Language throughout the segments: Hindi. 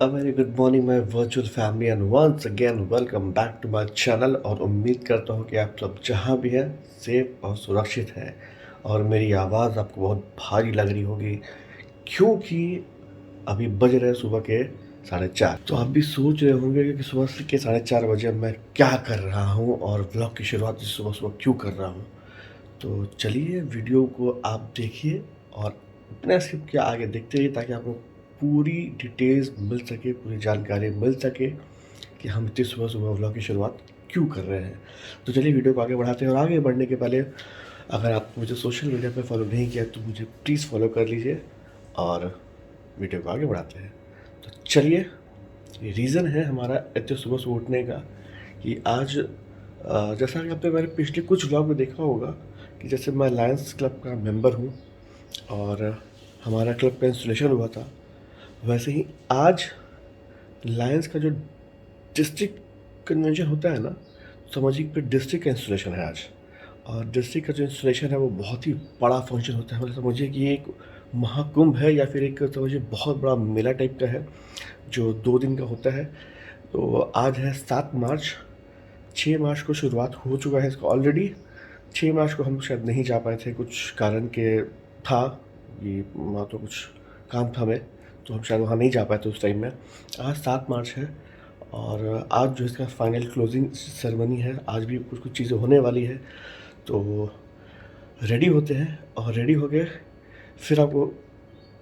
A very good morning my virtual family and once again welcome back to my channel। और उम्मीद करता हूँ कि आप सब जहाँ भी हैं सेफ और सुरक्षित हैं। और मेरी आवाज़ आपको बहुत भारी लग रही होगी क्योंकि अभी बज रहे हैं सुबह के 4:30। तो आप भी सोच रहे होंगे कि सुबह के 4:30 बजे मैं क्या कर रहा हूँ और ब्लॉग की शुरुआत सुबह सुबह क्यों कर रहा हूँ। तो चलिए वीडियो को आप देखिए और अपने स्किप के आगे देखते रहिए ताकि आपको पूरी डिटेल्स मिल सके, पूरी जानकारी मिल सके कि हम इतनी सुबह सुबह व्लॉग की शुरुआत क्यों कर रहे हैं। तो चलिए वीडियो को आगे बढ़ाते हैं। और आगे बढ़ने के पहले अगर आप मुझे सोशल मीडिया पर फॉलो नहीं किया तो मुझे प्लीज़ फॉलो कर लीजिए और वीडियो को आगे बढ़ाते हैं। तो चलिए, ये रीज़न है हमारा इतने सुबह सुबह उठने का कि आज जैसा कि आपने मेरे पिछले कुछ व्लॉग में देखा होगा कि जैसे मैं लायंस क्लब का मेंबर हूँ और हमारा क्लब का इंस्टॉलेशन हुआ था, वैसे ही आज लायंस का जो डिस्ट्रिक्ट कन्वेंशन होता है ना, समझिए पे डिस्ट्रिक्ट का इंस्टॉलेशन है आज। और डिस्ट्रिक्ट का जो इंस्टॉलेशन है वो बहुत ही बड़ा फंक्शन होता है। मतलब समझिए कि एक महाकुंभ है या फिर एक समझिए बहुत बड़ा मेला टाइप का है जो 2 दिन का होता है। तो आज है 7 मार्च। 6 मार्च को शुरुआत हो चुका है इसका ऑलरेडी। 6 मार्च को हम शायद नहीं जा पाए थे, कुछ कारण के था, ये वहाँ तो कुछ काम था हमें, तो हम शायद वहाँ नहीं जा पाए थे उस टाइम में। आज 7 मार्च है और आज जो इसका फाइनल क्लोजिंग सेरेमनी है, आज भी कुछ कुछ चीज़ें होने वाली है। तो रेडी होते हैं और रेडी हो गए फिर आपको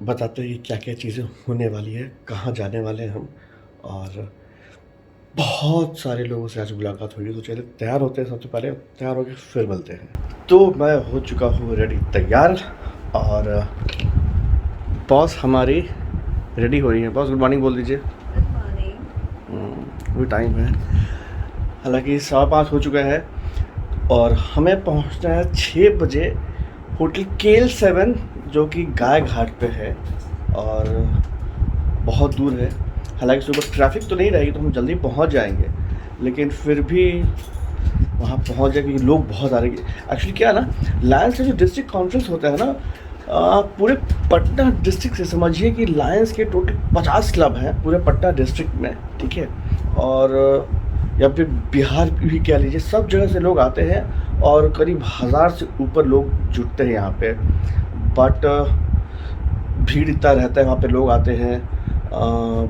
बताते हैं कि क्या क्या चीज़ें होने वाली है, कहाँ जाने वाले हैं हम। और बहुत सारे लोगों से आज मुलाकात हुई, तो चलिए तैयार होते हैं। सबसे पहले तैयार होकर फिर मिलते हैं। तो मैं हो चुका हूँ रेडी, तैयार। और बॉस हमारी रेडी हो रही है। बॉस गुड मॉर्निंग बोल दीजिए। Good morning. कोई टाइम है, हालांकि 5:15 हो चुका है और हमें पहुंचना है 6 बजे होटल KL 7 जो कि गाय घाट पे है और बहुत दूर है। हालांकि सुबह ट्रैफिक तो नहीं रहेगी तो हम जल्दी पहुंच जाएंगे, लेकिन फिर भी वहाँ पहुँच जाए क्योंकि लोग बहुत आ रहे हैं। एक्चुअली क्या है ना, लायंस का जो डिस्ट्रिक्ट कॉन्फ्रेंस होता है ना, पूरे पटना डिस्ट्रिक्ट से समझिए कि लायंस के टोटल 50 क्लब हैं पूरे पटना डिस्ट्रिक्ट में, ठीक है। और या फिर बिहार भी कह लीजिए, सब जगह से लोग आते हैं और करीब 1000 से ऊपर लोग जुटते हैं यहाँ पे। बट भीड़ इतना रहता है वहाँ पे, लोग आते हैं,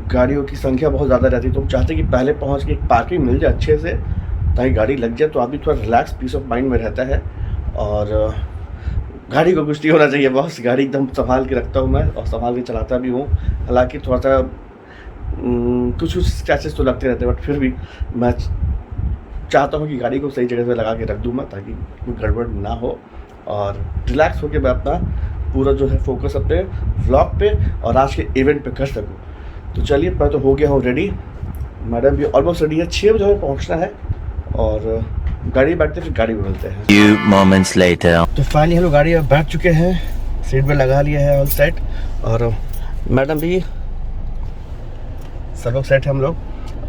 गाड़ियों की संख्या बहुत ज़्यादा रहती है। तो हम चाहते हैं कि पहले पहुँच के एक पार्किंग मिल जाए अच्छे से ताकि गाड़ी लग जाए, तो अभी थोड़ा रिलैक्स पीस ऑफ माइंड में रहता है। और गाड़ी को कुछ नहीं होना चाहिए बॉस, गाड़ी एकदम संभाल के रखता हूँ मैं और संभाल के चलाता भी हूँ। हालांकि थोड़ा सा कुछ कुछ स्क्रैचेस तो लगते रहते हैं, बट फिर भी मैं चाहता हूँ कि गाड़ी को सही जगह पे लगा के रख दूँ मैं, ताकि कोई गड़बड़ ना हो और रिलैक्स होकर मैं अपना पूरा जो है फोकस अपने व्लॉग पे और आज के इवेंट पे कर सकूँ। तो चलिए, मैं तो हो गया हूँ रेडी, मैडम भी ऑलमोस्ट रेडी है। 6 बजे हमें पहुँचना है और गाड़ी बैठते फिर गाड़ी में मिलते हैं। Few moments later. तो फाइनली हम लोग गाड़ी में बैठ चुके हैं, सीट पे लगा लिया है ऑल सेट और मैडम भी, सब लोग सेट है हम लोग।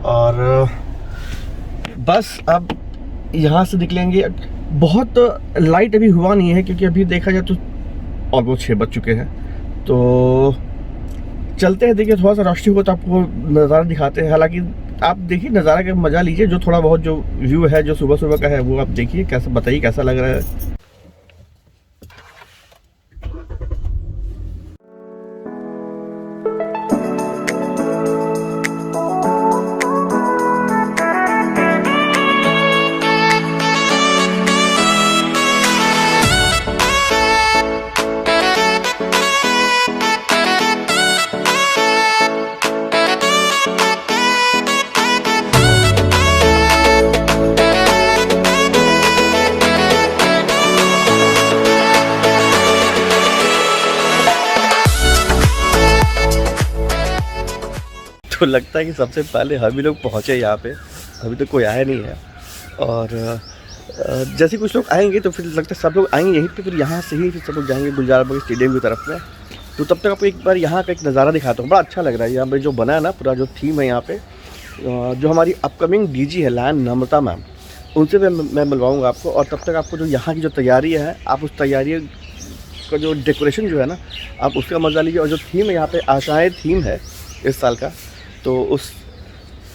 और बस अब यहाँ से निकलेंगे। बहुत लाइट अभी हुआ नहीं है क्योंकि अभी देखा जाए तो ऑलमोस्ट 6 बज चुके हैं। तो चलते हैं, देखिए थोड़ा सा रोशनी हो तो आपको नज़ारा दिखाते हैं। हालांकि आप देखिए नज़ारा का मज़ा लीजिए, जो थोड़ा बहुत जो व्यू है जो सुबह सुबह का है वो आप देखिए, कैसा बताइए कैसा लग रहा है। तो लगता है कि सबसे पहले हम ही लोग पहुँचे यहाँ पे, अभी तो कोई आया नहीं है। और जैसे कुछ लोग आएंगे तो फिर लगता है सब लोग आएंगे यहीं पे, फिर यहाँ से ही फिर सब लोग जाएंगे गुलजार बाग स्टेडियम की तरफ में। तो तब तक आपको एक बार यहाँ का एक नज़ारा दिखाता हूँ, बड़ा अच्छा लग रहा है यहाँ पे जो बना है ना, पूरा जो थीम है यहाँ पे। जो हमारी अपकमिंग DG है लायन नम्रता मैम, उनसे मैं मिलवाऊँगा आपको। और तब तक आपको जो यहाँ की जो तैयारी है, आप उस तैयारी का जो डेकोरेशन जो है ना, आप उसका मज़ा लीजिए। और जो थीम है यहाँ पे, आशाएं थीम है इस साल का, तो उस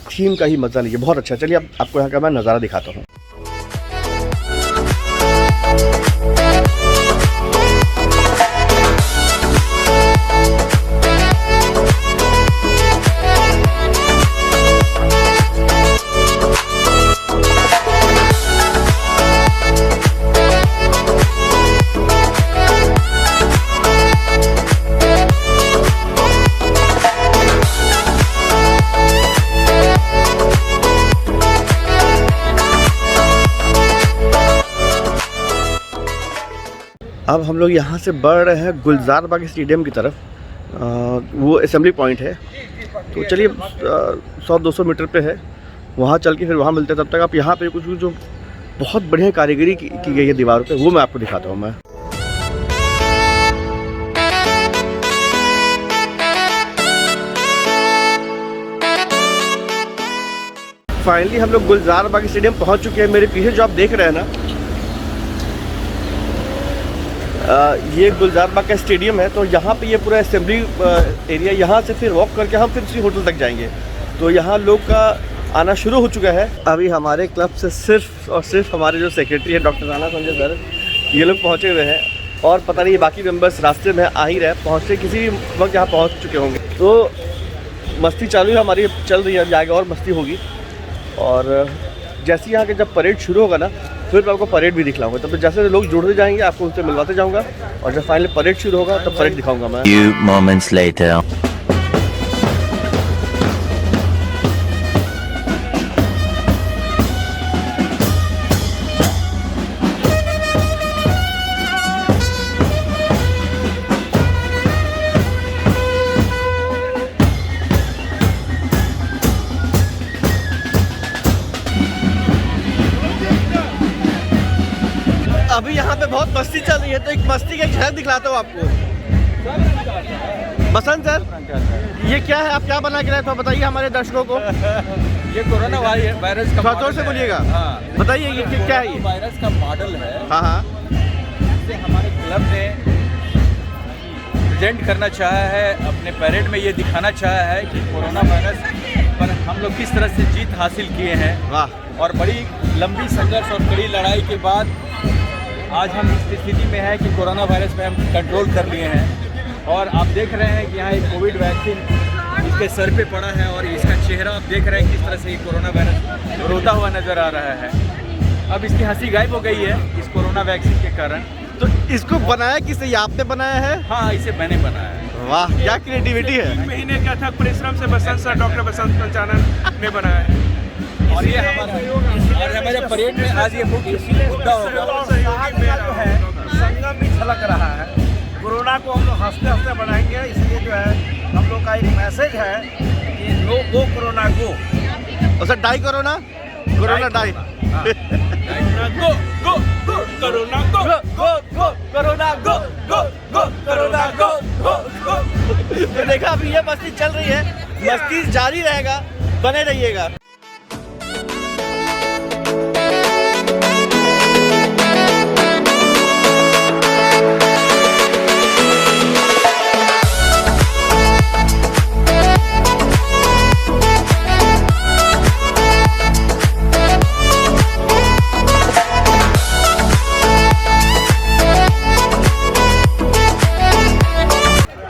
थीम का ही मज़ा लीजिए, बहुत अच्छा। चलिए अब आपको यहाँ का मैं नज़ारा दिखाता हूँ। अब हम लोग यहाँ से बढ़ रहे हैं गुलजार बाग स्टेडियम की तरफ। वो असेंबली पॉइंट है, तो चलिए 100-200 मीटर पे है, वहाँ चल के फिर वहाँ मिलते हैं। तब तक आप यहाँ पे कुछ जो बहुत बढ़िया कारीगरी की गई है दीवारों पे, वो मैं आपको दिखाता हूँ। मैं फाइनली हम लोग गुलजार बाग स्टेडियम पहुँच चुके हैं। मेरे पीछे जो आप देख रहे हैं ना, ये गुलजार बाग का स्टेडियम है। तो यहाँ पे ये पूरा असेंबली एरिया, यहाँ से फिर वॉक करके हम फिर उसी होटल तक जाएंगे। तो यहाँ लोग का आना शुरू हो चुका है। अभी हमारे क्लब से सिर्फ और सिर्फ हमारे जो सेक्रेटरी है डॉक्टर राणा संजय सर, ये लोग पहुँचे हुए हैं, और पता नहीं बाकी मेंबर्स रास्ते में आ ही रहे, पहुँचते किसी भी वक्त यहाँ पहुँच चुके होंगे। तो मस्ती चालू है हमारी, चल रही है, अब आगे और मस्ती होगी। और जैसे यहाँ के जब परेड शुरू होगा ना, फिर मैं आपको परेड भी दिखलाऊंगा। तब जैसे लोग जुड़ते जाएंगे आपको उनसे मिलवाते जाऊंगा, और जब फाइनली परेड शुरू होगा तब परेड दिखाऊंगा मैं। Few moments later. अभी यहाँ पे बहुत मस्ती चल रही है, तो एक मस्ती का झलक दिखलाता हूँ आपको। बसंत सर, ये क्या है, आप क्या बना के लाए, तो बताइए हमारे दर्शकों को। ये कोरोना वायरस का थोड़ा जोर से बोलिएगा। हाँ, बताइए ये क्या है। ये वायरस का मॉडल है। हाँ हाँ, जिसे हमारे क्लब ने प्रेजेंट करना चाहा है, अपने परेड में ये दिखाना चाहा है कि कोरोना वायरस पर हम लोग किस तरह से जीत हासिल किए हैं। वाह। और बड़ी लंबी संघर्ष और कड़ी लड़ाई के बाद आज हम इस स्थिति में हैं कि कोरोना वायरस पे हम कंट्रोल कर लिए हैं। और आप देख रहे हैं कि यहाँ एक कोविड वैक्सीन इसके सर पे पड़ा है, और इसका चेहरा आप देख रहे हैं किस तरह से ये कोरोना वायरस रोता हुआ नज़र आ रहा है। अब इसकी हंसी गायब हो गई है इस कोरोना वैक्सीन के कारण। तो इसको बनाया किसे, ये आपने बनाया है? हाँ, इसे मैंने बनाया है। वाह, क्या क्रिएटिविटी है। 3 महीने का था परिश्रम से बसंत सर, डॉक्टर बसंत पंचानन ने बनाया है। और ये हमारे परेड में आज ये मुद्दा होगा। संगम भी छलक रहा है। कोरोना को हम लोग हंसते हंसते बनाएंगे, इसलिए जो है हम लोग का एक मैसेज है कि no go corona go. Sir die corona, corona die. Go go go corona go go go corona go go go corona go go go. तो देखा, अभी ये मस्ती चल रही है, मस्ती जारी रहेगा, बने रहिएगा।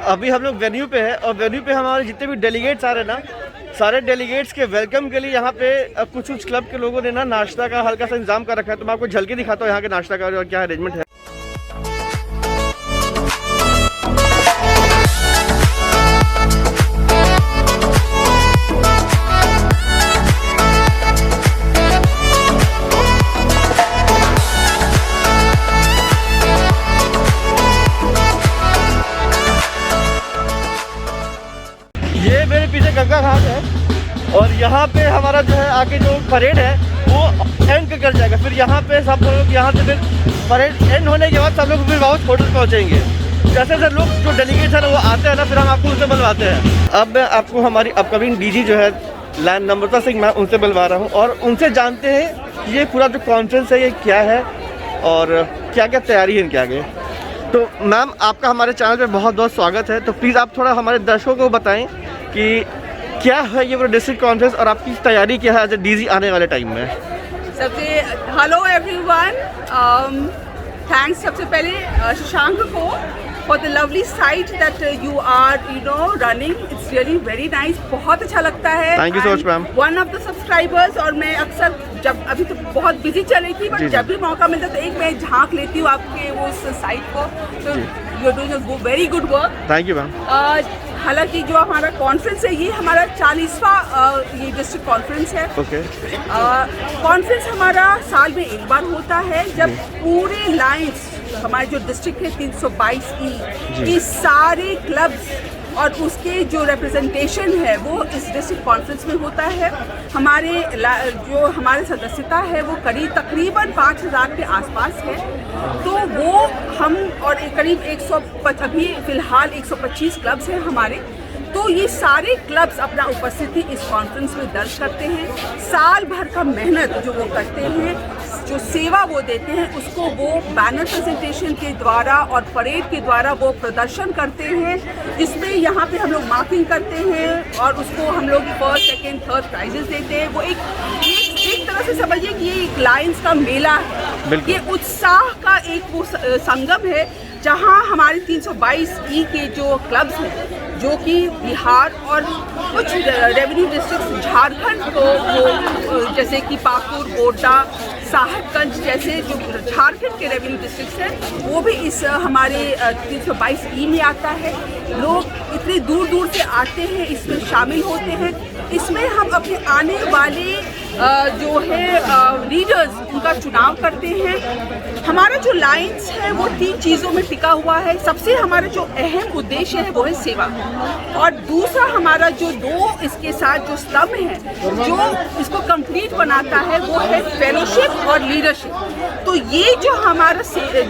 अभी हम लोग वेन्यू पे है, और वेन्यू पे हमारे जितने भी डेलीगेट्स आ रहे हैं ना, सारे डेलीगेट्स के वेलकम के लिए यहाँ पे कुछ क्लब के लोगों ने ना नाश्ता का हल्का सा इंतजाम कर रखा है। तो मैं आपको झलके दिखाता हूँ यहाँ के नाश्ता का और क्या अरेंजमेंट है। ये मेरे पीछे गंगा घाट है, और यहाँ पे हमारा जो है आगे जो परेड है वो एंड कर जाएगा। फिर यहाँ पे सब लोग यहाँ से फिर परेड एंड होने के बाद सब लोग फिर वापस होटल पहुँचेंगे। जैसे जैसे लोग जो डेलीगेट्स हैं ना वो आते हैं ना, फिर हम आपको उनसे मिलवाते हैं। अब मैं आपको हमारी अपकमिंग डीजी जो है लैंड नम्रता सिंह मैम, उनसे मिलवा रहा हूँ, और उनसे जानते हैं ये पूरा जो कॉन्फ्रेंस है ये क्या है और क्या क्या तैयारी है इनके आगे। तो मैम, आपका हमारे चैनल पे बहुत बहुत स्वागत है। तो प्लीज़ आप थोड़ा हमारे दर्शकों को बताएं कि क्या है ये डिस्ट्रिक्ट कॉन्फ्रेंस और आपकी तैयारी क्या है एज ए डीजी आने वाले टाइम में? सबसे हेलो एवरीवन, थैंक्स सबसे पहले शशांक को for the lovely site that you are running. It's really very nice. बहुत अच्छा लगता है. Thank you so much ma'am. One of the subscribers. और मैं अक्सर जब अभी तो बहुत बिजी चल रही थी, बट जब भी मौका मिलता तो एक मैं झांक लेती हूँ आपके वो उस साइट को. तो you are doing a very good work. Thank you ma'am. हालांकि जो हमारा कॉन्फ्रेंस है ये हमारा 40वां ये डिस्ट्रिक्ट कॉन्फ्रेंस है. ओके. कॉन्फ्रेंस हमारा साल में एक बार होता है जब पूरे लाइन्स हमारे जो डिस्ट्रिक्ट है 322 के सारे क्लब्स और उसके जो रिप्रेजेंटेशन है वो इस डिस्ट्रिक्ट कॉन्फ्रेंस में होता है. हमारे जो हमारे सदस्यता है वो तकरीबन 5000 के आसपास है. तो वो हम और करीब 100 अभी फ़िलहाल 125 क्लब्स हैं हमारे. तो ये सारे क्लब्स अपना उपस्थिति इस कॉन्फ्रेंस में दर्ज करते हैं. साल भर का मेहनत जो वो करते हैं, जो सेवा वो देते हैं, उसको वो बैनर प्रेजेंटेशन के द्वारा और परेड के द्वारा वो प्रदर्शन करते हैं, जिसमें यहाँ पे हम लोग मार्किंग करते हैं और उसको हम लोग फर्स्ट सेकेंड थर्ड प्राइजेस देते हैं. वो एक तरह से समझिए कि ये एक लायंस का मेला है. ये उत्साह का एक वो संगम है जहाँ हमारे 322 के जो क्लब्स हैं जो कि बिहार और कुछ रेवेन्यू डिस्ट्रिक्ट झारखंड को वो जैसे कि पाकुर, गोड्डा, साहिबगंज जैसे जो झारखंड के रेवेन्यू डिस्ट्रिक्ट हैं वो भी इस हमारे 322 में आता है. लोग इतने दूर दूर से आते हैं, इसमें शामिल होते हैं. इसमें हम अपने आने वाले जो है लीडर्स उनका चुनाव करते हैं. हमारा जो लाइन्स है वो 3 चीज़ों में टिका हुआ है. सबसे हमारा जो अहम उद्देश्य है वो है सेवा, और दूसरा हमारा जो 2 इसके साथ जो स्तंभ है जो इसको कंप्लीट बनाता है वो है फेलोशिप और लीडरशिप. तो ये जो हमारा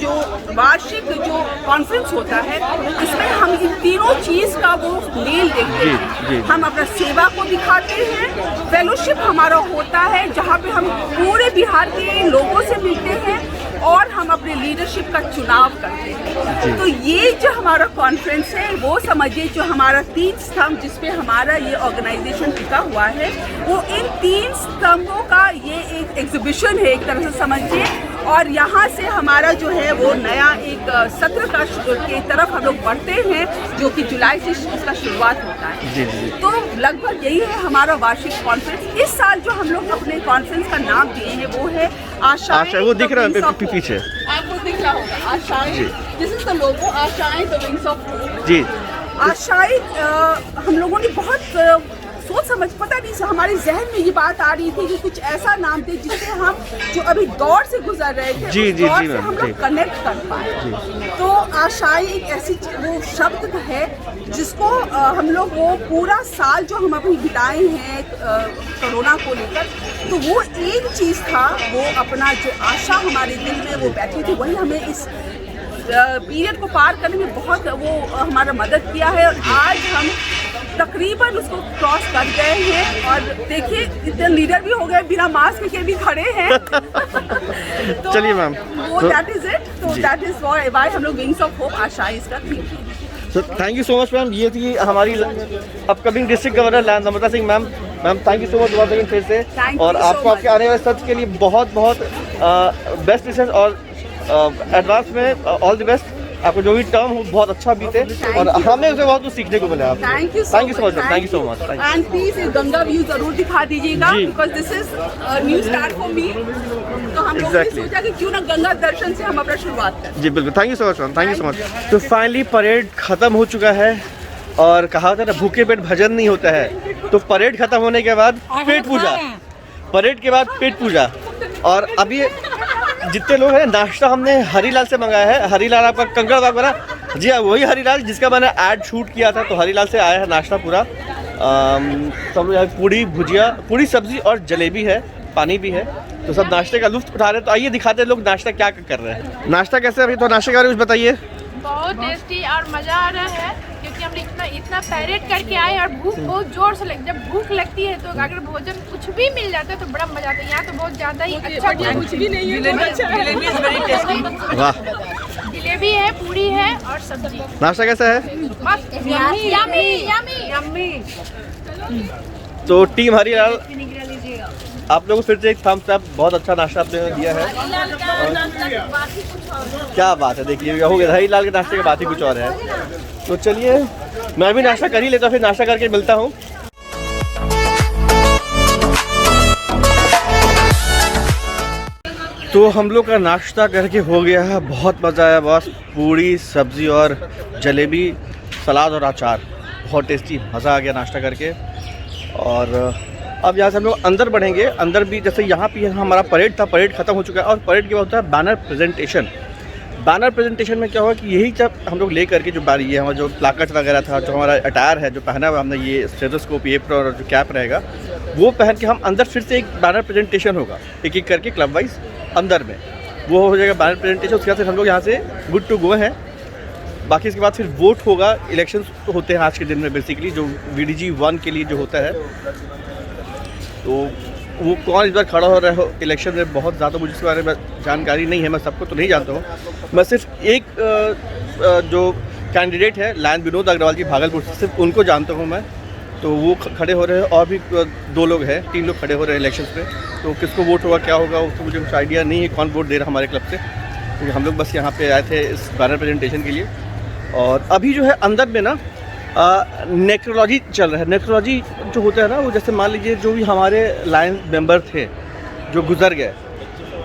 जो वार्षिक जो कॉन्फ्रेंस होता है इसमें हम इन तीनों चीज़ का वो मेल देखते हैं. हम अपना सेवा को दिखाते हैं. फेलोशिप हमारा होता है जहाँ पे हम पूरे बिहार के लोगों से मिलते हैं और हम अपने लीडरशिप का चुनाव करते हैं. तो ये जो हमारा कॉन्फ्रेंस है वो समझिए जो हमारा 3 स्तंभ जिस पे हमारा ये ऑर्गेनाइजेशन टिका हुआ है वो इन 3 स्तंभों का ये एक एग्जीबिशन है एक तरह से समझिए. और यहाँ से हमारा जो है वो नया एक सत्र का के तरफ हम लोग बढ़ते हैं जो कि जुलाई से इसका शुरुआत होता है. तो लगभग यही है हमारा वार्षिक कॉन्फ्रेंस. इस साल जो हम लोग अपने कॉन्फ्रेंस का नाम दिए हैं वो है आशाएं. वो दिख रहा है पीछे, आपको दिख रहा होगा आशाएं. दिस इज द लोगो, आशाएं द विंग्स ऑफ होप. जी, आशाएं हम लोगों ने बहुत सोच समझ, पता नहीं हमारे जहन में ये बात आ रही थी कि कुछ ऐसा नाम दे जिससे हम जो अभी दौर से गुजर रहे थे उस दौर से हम लोग कनेक्ट कर पाए. तो आशाएं एक ऐसी वो शब्द है जिसको हम लोग वो पूरा साल जो हम अभी बिताए हैं कोरोना को लेकर, तो वो एक चीज़ था, वो अपना जो आशा हमारे दिल में वो बैठी थी वही हमें इस पीरियड को पार करने में बहुत वो हमारा मदद किया है. और आज हम तकरीबन उसको क्रॉस कर गए हैं और देखिए इतने लीडर भी हो गए, बिना मास्क के भी खड़े हैं. तो चलिए मैम, वो दैट इज इट. तो दैट इज व्हाई हम लोग विंग्स ऑफ होप आशाएं इसका theme. So thank you so much ma'am. ये थी हमारी upcoming district governor Namrata Singh ma'am. Ma'am thank you so much फिर से. और आपको आपके आने वाले सत्र के लिए बहुत बहुत बेस्ट विशेस और एडवांस में ऑल द बेस्ट. आपको जो भी टर्म हो बहुत अच्छा बीते और हमें उसे बहुत कुछ सीखने को मिला. Thank you so much. Thank you so much. And please ये गंगा व्यू जरूर दिखा दीजिएगा because this is new start for me. तो हम लोगों ने सोचा कि क्यों ना गंगा दर्शन से हम अपना शुरुआत करें. जी बिल्कुल. Thank you so much ma'am. Thank you so much. तो फाइनली परेड खत्म हो चुका है और कहा होता है ना भूखे पेट भजन नहीं होता है. तो परेड खत्म होने के बाद पेट पूजा, परेड के बाद पेट पूजा. और अभी जितने लोग हैं नाश्ता हमने हरीलाल से मंगाया है. हरीलाल आपका कंकड़ बाग वाला. जी हाँ, वही हरीलाल जिसका मैंने ऐड शूट किया था. तो हरीलाल से आया है नाश्ता पूरा. सब यहाँ पूड़ी भुजिया, पूड़ी सब्जी और जलेबी है, पानी भी है. तो सब नाश्ते का लुत्फ उठा रहे हैं. तो आइए दिखाते हैं लोग नाश्ता क्या कर रहे हैं. नाश्ता कैसे अभी तो नाश्ते के बारे में कुछ बताइए. बहुत टेस्टी और मज़ा आ रहा है क्योंकि हमने इतना पैरेड करके आए और भूख बहुत जोर से जब भूख लगती है तो अगर भोजन कुछ भी मिल जाता है तो बड़ा मजा आता है. यहाँ तो बहुत ज़्यादा ही अच्छा कुछ भी नहीं है. जलेबी है, पूरी है और सब्जी. नाश्ता कैसा है? Yummy yummy yummy. तो टीम हरीलाल, आप लोगों को फिर से एक थम्स अप, बहुत अच्छा नाश्ता आपने दिया है। क्या बात है, देखिए हो गया हरीलाल के नाश्ते की बात ही कुछ और है। तो चलिए मैं भी नाश्ता कर ही लेता हूँ, फिर नाश्ता करके मिलता हूँ। तो हम लोग का नाश्ता करके हो गया है, बहुत मज़ा आया बस। पूड़ी सब्ज़ी और जलेबी, सलाद और अचार, बहुत टेस्टी, मज़ा आ गया नाश्ता करके। और अब यहाँ से हम लोग अंदर बढ़ेंगे। अंदर भी जैसे यहाँ पे हमारा परेड था, परेड ख़त्म हो चुका है और परेड के बाद होता है बैनर प्रेजेंटेशन। बैनर प्रेजेंटेशन में क्या हुआ कि यही जब हम लोग ले करके जो बारी ये हमारा जो प्लाकेट वगैरह था, जो हमारा अटायर है जो पहना हुआ हमने, ये स्टेथोस्कोप, ये और जो कैप रहेगा वो पहन के हम अंदर फिर से एक बैनर प्रेजेंटेशन होगा, एक एक करके क्लब वाइज अंदर में वो हो जाएगा बैनर प्रेजेंटेशन। उसके बाद फिर हम लोग यहाँ से गुड टू गो हैं। बाकी इसके बाद फिर वोट होगा। इलेक्शंस तो होते हैं आज के दिन में बेसिकली, जो VDG 1 के लिए जो होता है। तो वो कौन इस बार खड़ा हो रहा है इलेक्शन में, बहुत ज़्यादा मुझे इसके बारे में जानकारी नहीं है, मैं सबको तो नहीं जानता हूँ। मैं सिर्फ एक जो कैंडिडेट है लायन विनोद अग्रवाल जी भागलपुर से, सिर्फ उनको जानता हूँ मैं। तो वो खड़े हो रहे हैं और भी 2 लोग हैं, 3 लोग खड़े हो रहे हैं इलेक्शन में। तो किसको वोट होगा, क्या होगा, उसको मुझे कुछ आइडिया नहीं है कौन वोट दे रहा हमारे क्लब से, क्योंकि हम लोग बस यहाँ पे आए थे इस बैनर प्रेजेंटेशन के लिए। और अभी जो है अंदर में ना नेक्रोलॉजी चल रहा है। नेक्रोलॉजी जो होता है ना, वो जैसे मान लीजिए जो भी हमारे लायन मेंबर थे जो गुजर गए,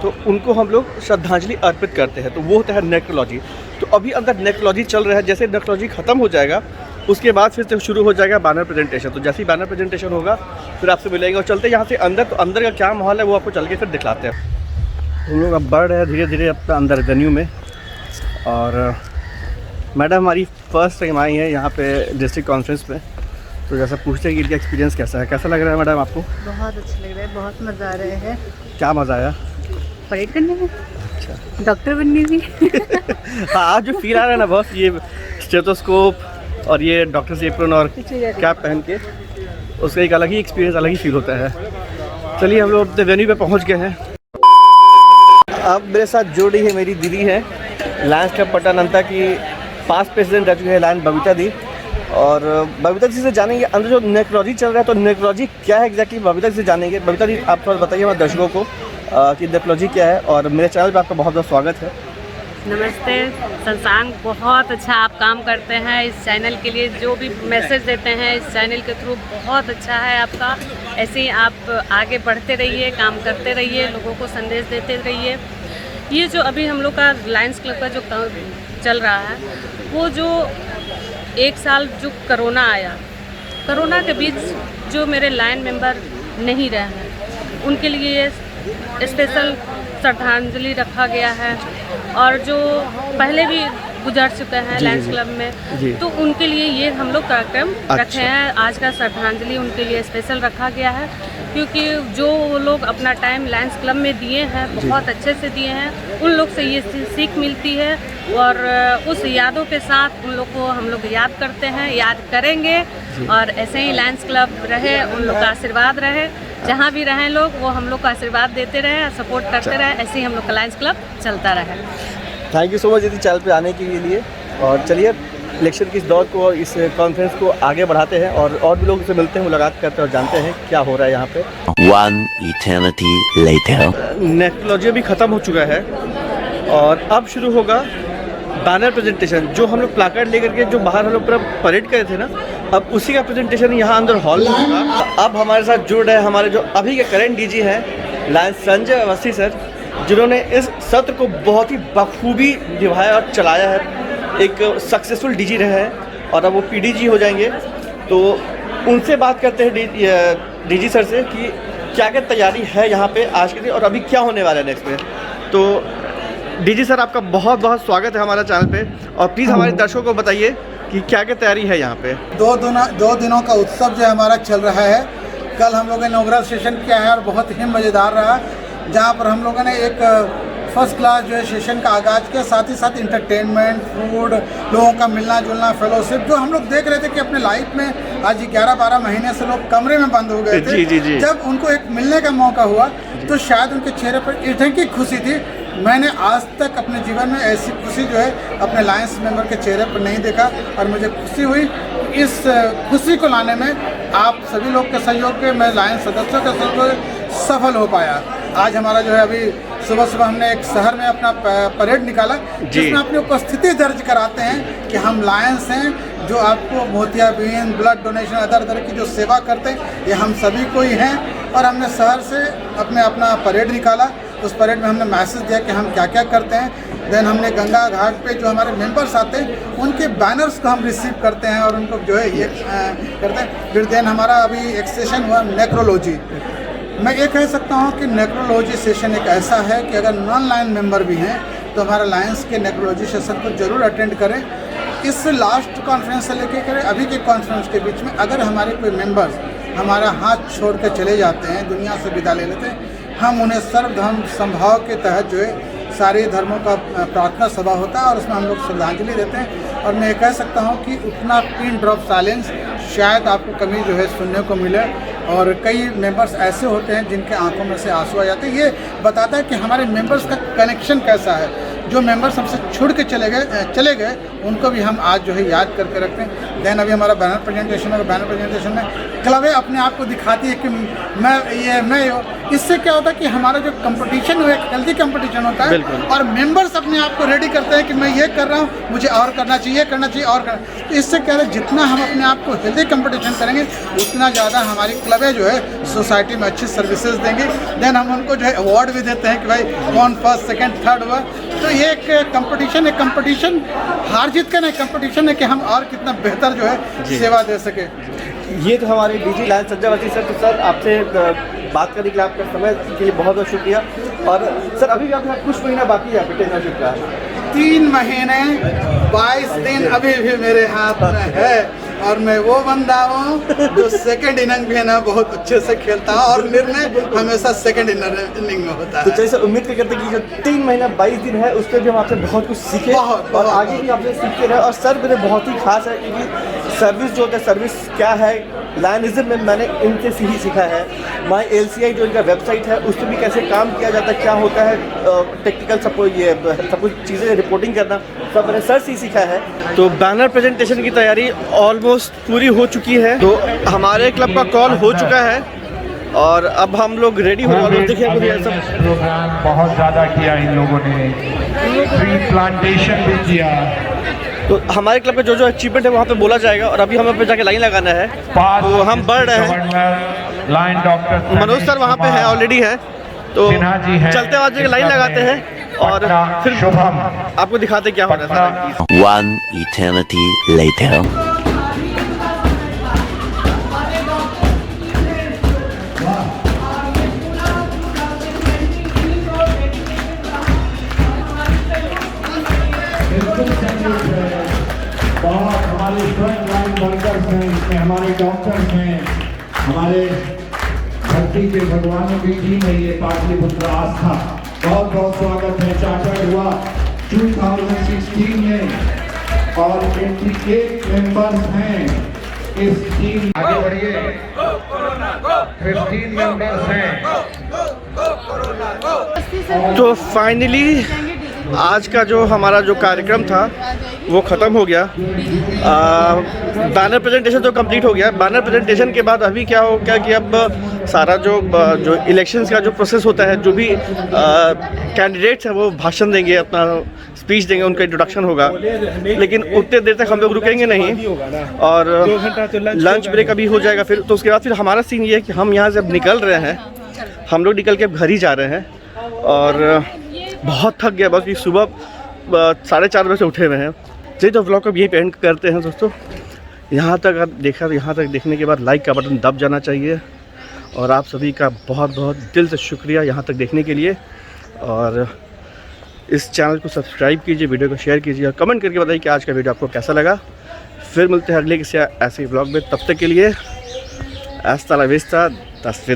तो उनको हम लोग श्रद्धांजलि अर्पित करते हैं, तो वो होता है नेक्रोलॉजी। तो अभी अंदर नेक्रोलॉजी चल रहा है। जैसे नेक्रोलॉजी ख़त्म हो जाएगा उसके बाद फिर से शुरू हो जाएगा बैनर प्रेजेंटेशन। तो जैसे ही बैनर प्रेजेंटेशन होगा फिर आपसे मिलेंगे और चलते हैं यहाँ से अंदर। तो अंदर का क्या माहौल है वो आपको चल के फिर दिखलाते हैं। हम लोग अब बढ़ रहे हैं धीरे धीरे अपना अंदर वेन्यू में। और मैडम हमारी फर्स्ट टाइम आई है यहाँ पे डिस्ट्रिक्ट कॉन्फ्रेंस में, तो जैसा पूछते हैं कि इनका एक्सपीरियंस कैसा है, कैसा लग रहा है मैडम आपको? बहुत अच्छा लग रहा है, बहुत मज़ा आ रहा है। क्या मज़ा आया? परेड करने में, अच्छा, डॉक्टर बनने में। हाँ, आज जो फील आ रहा है ना बस, ये स्टेथोस्कोप और ये डॉक्टर से एप्रन और कैप पहन के, उसका एक अलग ही एक्सपीरियंस, अलग ही फील होता है। चलिए हम लोग अपने वेन्यू पे पहुंच गए हैं। अब मेरे साथ जुड़ी है मेरी दीदी है, लायंस क्लब पट्टानंता की पास्ट प्रेसिडेंट रह चुके हैं लायन बबीता दी। और बबीता जी से जानेंगे अंदर जो नेक्रोलॉजी चल रहा है, तो नेक्रोलॉजी क्या है एग्जैक्टली, बबीता जी से जानेंगे। बबीता जी आप थोड़ा बताइए हमारे दर्शकों को कि नेक्रोलॉजी क्या है। और मेरे चैनल पर आपका बहुत बहुत स्वागत है। नमस्ते संसांग, बहुत अच्छा आप काम करते हैं। इस चैनल के लिए जो भी मैसेज देते हैं इस चैनल के थ्रू बहुत अच्छा है आपका। ऐसे ही आप आगे बढ़ते रहिए, काम करते रहिए, लोगों को संदेश देते रहिए। ये जो अभी हम लोग का लायंस क्लब का जो चल रहा है, वो जो 1 साल जो कोरोना आया, कोरोना के बीच जो मेरे लायन मेंबर नहीं रहे हैं उनके लिए स्पेशल श्रद्धांजलि रखा गया है। और जो पहले भी गुजर चुके हैं लायंस क्लब में, तो उनके लिए ये हम लोग कार्यक्रम रखे हैं। आज का श्रद्धांजलि उनके लिए स्पेशल रखा गया है, क्योंकि जो लोग अपना टाइम लायंस क्लब में दिए हैं, बहुत अच्छे से दिए हैं, उन लोग से ये सीख मिलती है। और उस यादों के साथ उन लोग को हम लोग याद करते हैं, याद करेंगे। और ऐसे ही लायंस क्लब रहे, उन लोग का आशीर्वाद रहे, जहाँ भी रहें लोग वो हम लोग का आशीर्वाद देते रहे, सपोर्ट करते रहे। ऐसे ही हम लोग का लायंस क्लब चलता रहे। थैंक यू सो मच दीदी चैनल पे आने के लिए। और चलिए इलेक्शन की इस दौर को, इस कॉन्फ्रेंस को आगे बढ़ाते हैं और भी लोगों से मिलते हैं, मुलाकात करते हैं और जानते हैं क्या हो रहा है यहाँ पे। 1 eternity later. नेक्रोलॉजी भी ख़त्म हो चुका है और अब शुरू होगा बैनर प्रेजेंटेशन। जो हम लोग प्लाकार्ड लेकर के जो बाहर हम लोग पूरा परेड करे थे ना, अब उसी का प्रेजेंटेशन यहाँ अंदर हॉल में होगा। अब हमारे साथ जुड़ रहे हैं हमारे जो अभी के करंट DG हैं लायन संजय अवस्थी सर, जिन्होंने इस सत्र को बहुत ही बखूबी निभाया और चलाया है। एक सक्सेसफुल DG रहे हैं और अब वो PDG हो जाएंगे। तो उनसे बात करते हैं DG सर से कि क्या क्या तैयारी है यहाँ पे आज के दिन और अभी क्या होने वाला है नेक्स्ट में। तो DG सर आपका बहुत बहुत स्वागत है हमारा चैनल पे, और प्लीज़ हमारे दर्शकों को बताइए कि क्या क्या तैयारी है यहाँ पे। 2 दिनों का उत्सव जो हमारा चल रहा है। कल हम लोगों ने इनॉग्रेशन सेशन किया है और बहुत ही मज़ेदार रहा, जहाँ पर हम लोगों ने एक फर्स्ट क्लास जो है सेशन का आगाज़ किया, साथ ही साथ इंटरटेनमेंट, फूड, लोगों का मिलना जुलना, फेलोशिप, जो हम लोग देख रहे थे कि अपने लाइफ में आज 11-12 महीने से लोग कमरे में बंद हो गए थे। जी। जब उनको एक मिलने का मौका हुआ तो शायद उनके चेहरे पर इतनी खुशी थी मैंने आज तक अपने जीवन में ऐसी खुशी जो है अपने लायंस मेंबर के चेहरे पर नहीं देखा, और मुझे खुशी हुई। इस खुशी को लाने में आप सभी लोग के सहयोग के, मैं लायंस सदस्यों के सहयोग सफल हो पाया। आज हमारा जो है अभी सुबह सुबह हमने एक शहर में अपना परेड निकाला, जिसमें अपनी उपस्थिति दर्ज कराते हैं कि हम लायंस हैं, जो आपको मोतियाबिंद, ब्लड डोनेशन, अदर तरह की जो सेवा करते हैं, ये हम सभी को ही हैं। और हमने शहर से अपना परेड निकाला। उस परेड में हमने मैसेज दिया कि हम क्या क्या करते हैं। देन हमने गंगा घाट पे जो हमारे मेंबर्स आते हैं उनके बैनर्स को हम रिसीव करते हैं और उनको जो है ये करते हैं। फिर देन हमारा अभी एक सेशन हुआ नेक्रोलॉजी। मैं ये कह सकता हूँ कि नेक्रोलॉजी सेशन एक ऐसा है कि अगर नॉन लायन मेंबर भी हैं तो हमारा लायंस के नेक्रोलॉजी सेशन को जरूर अटेंड करें। इस लास्ट कॉन्फ्रेंस से लेके करें अभी के कॉन्फ्रेंस के बीच में अगर हमारे कोई मेंबर्स हमारा हाथ छोड़ कर चले जाते हैं, दुनिया से विदा ले लेते हैं, हम उन्हें सर्वधर्म समभाव के तहत जो है सारे धर्मों का प्रार्थना सभा होता है और उसमें हम लोग श्रद्धांजलि देते हैं। और मैं कह सकता हूं कि उतना पिन ड्रॉप साइलेंस शायद आपको कमी जो है सुनने को मिले। और कई मेंबर्स ऐसे होते हैं जिनके आंखों में से आंसू आ जाते हैं। ये बताता है कि हमारे मेंबर्स का कनेक्शन कैसा है। जो मेंबर्स हमसे छुड़ के चले गए उनको भी हम आज जो है याद करके रखते हैं। देन अभी हमारा बैनर प्रेजेंटेशन है। बैनर प्रेजेंटेशन में क्लबें अपने आप को दिखाती है कि मैं इससे क्या होता है कि हमारा जो कंपटीशन है एक हेल्दी कंपटीशन होता है और मेंबर्स अपने आप को रेडी करते हैं कि मैं ये कर रहा हूँ, मुझे और करना चाहिए और करना। तो इससे क्या है, जितना हम अपने आप को हेल्दी कंपटीशन करेंगे उतना ज़्यादा हमारी क्लबें जो है सोसाइटी में अच्छी सर्विसेज देंगी। देन हम उनको जो है अवार्ड भी देते हैं कि भाई कौन फर्स्ट सेकेंड थर्ड हुआ। तो ये एक कंपटीशन हार जीत का नहीं, कंपटीशन है कि हम और कितना बेहतर जो है सेवा दे सके। ये तो हमारे डीजी लायंस संजय सर। तो सर आपसे बात करने के लिए आपका समय के लिए बहुत बहुत शुक्रिया। और सर अभी भी आपके साथ कुछ महीना बाकी है आपके टेनरशिप का? 3 महीने 22 दिन अभी भी मेरे हाथ में है। और मैं वो बंदा हूँ जो सेकंड इनिंग भी है ना बहुत अच्छे से खेलता है और निर्णय हमेशा सेकंड इनिंग में होता है। तो जैसे उम्मीद करते हैं कि जो 3 महीना 22 दिन है उस पर भी हम आपसे बहुत कुछ सीखे और आगे भी आपसे सीखते रहे। और सर मेरे बहुत ही खास है क्योंकि सर्विस जो होता है, सर्विस क्या है लायनिज्म में मैंने इनसे ही सीखा है। माई LCI जो इनका वेबसाइट है उस पर भी कैसे काम किया जाता है, क्या होता है टेक्निकल सब कुछ चीज़ें रिपोर्टिंग करना सब मैंने सर से ही सीखा है। तो बैनर प्रेजेंटेशन की तैयारी ऑलमोस्ट पूरी हो चुकी है। तो हमारे क्लब का कॉल हो चुका है और अब हम लोग रेडी हो रहे हैं। देखिए सब प्रोग्राम बहुत ज़्यादा किया इन लोगों ने, ट्री प्लांटेशन भी किया। तो हमारे क्लब का जो अचीवमेंट है वहाँ पे बोला जाएगा और अभी हमें पे जाके लाइन लगाना है। तो हम बढ़ रहे हैं। लाइन डॉक्टर मनोज सर वहाँ पे है, ऑलरेडी है। तो चलते आज लाइन लगाते हैं और फिर आपको दिखाते क्या हो रहा है। 1 eternity later. बहुत हमारे फ्रंट लाइन वर्कर्स हैं, इसमें हमारे डॉक्टर्स हैं, हमारे धरती के भगवानों की टीम है ये पाटलिपुत्र आस्था। बहुत बहुत स्वागत है। चार्टर्ड हुआ 2016 में और 28 मेंबर्स हैं इस टीम। आगे बढ़िए। 15 मेंबर्स हैं। तो फाइनली आज का जो हमारा जो कार्यक्रम था वो ख़त्म हो गया। बैनर प्रेजेंटेशन तो कंप्लीट हो गया। बैनर प्रेजेंटेशन के बाद अभी क्या हो गया कि अब सारा जो इलेक्शंस का जो प्रोसेस होता है, जो भी कैंडिडेट्स हैं वो भाषण देंगे, अपना स्पीच देंगे, उनका इंट्रोडक्शन होगा। लेकिन उतने देर तक हम लोग रुकेंगे नहीं और लंच ब्रेक अभी हो जाएगा फिर। तो उसके बाद फिर हमारा सीन ये है कि हम यहाँ से अब निकल रहे हैं। हम लोग निकल के अब घर ही जा रहे हैं और बहुत थक गया बस। सुबह 4:30 बजे से उठे हुए हैं। चलिए तो व्लॉग को यही एंड करते हैं दोस्तों। यहाँ तक देखने के बाद लाइक का बटन दब जाना चाहिए और आप सभी का बहुत बहुत दिल से शुक्रिया यहाँ तक देखने के लिए। और इस चैनल को सब्सक्राइब कीजिए, वीडियो को शेयर कीजिए और कमेंट करके बताइए कि आज का वीडियो आपको कैसा लगा। फिर मिलते हैं अगले किसी ऐसे व्लॉग में। तब तक के लिए हasta la vista, hasta